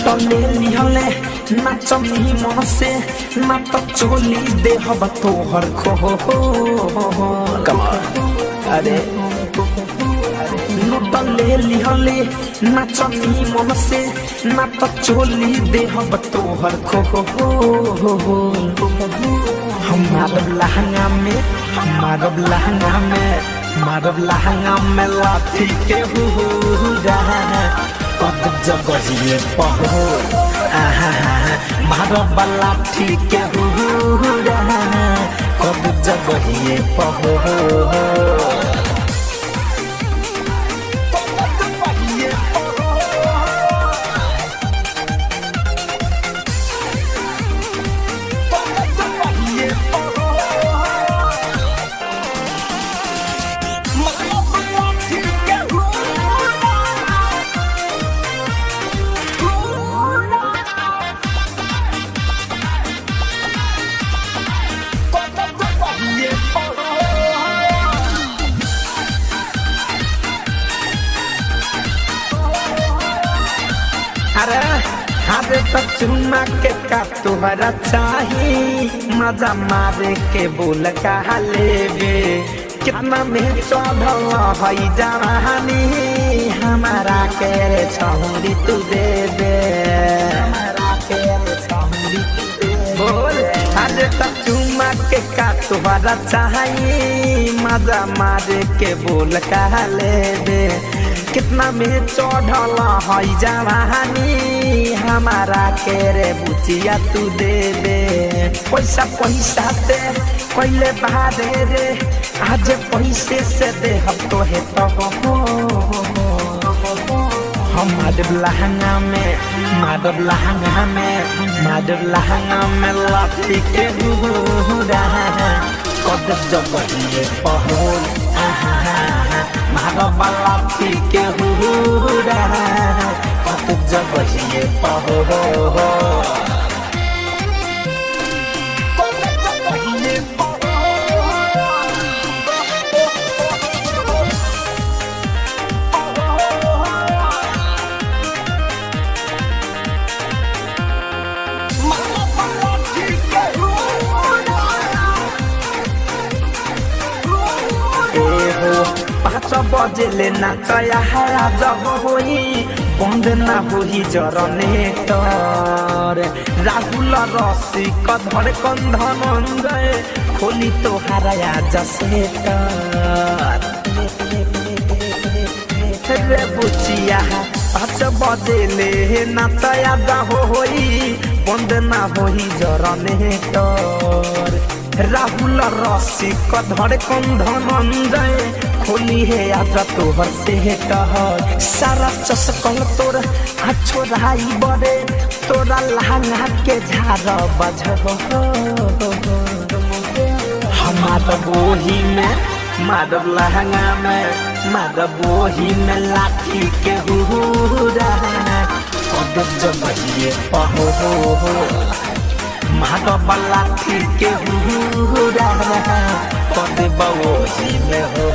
लुटले लिहले नाचनी मन से ना तो चोली देहब तोहर खो अरे लुटले लिहले नाचनी मन से ना तो चोली देहब तोहर खो हमारब लहंगा में मारब लहंगा में लाठी के हुरा कद जगहिए पहो मारब लाठी के हुरा कद जगहिए पहो अरे तो चुमा के का तुहरा चाही मजा मारे के बोल कहा लेबे कितना में चढ़ल है जवानी हमारा के रे छौरी तू देबे हमारा के रे छौरी तू देबे बोल अरे तो चुमा के का तुहरा चाही मजा मारे के बोल कहा लेबे कितना में चढ़ल है जवानी हमारा के रे बुचिया तू दे दे पैसा दे पहले बहादे रे आज पैसे से दे हम तो है तो हमारे लहंगा में लाठी के हुरा कद जगहिए पहोल मारब लाठी के हुरा कद जगहिए पहोल बजले नाचया हरा जब होई बंद ना होई जरनेटर राहुल रसी कधर कंधन गए खोली तो हराया जसेटर रे बुचिया 5 बजले नाचया जब होई बंद ना होई जरनेटर राहुल रसी कधर कंधन गए खोली है आजा तोहर से कह सारा चसकल तोर छोराई बड़े तोरा लहंगा के झाड़ बजब हमारा बोही में मारब लहंगा में मारब बोही में लाठी के हुरा कद जगहिए पहो मारब लाठी के हुरा कद बोही में हो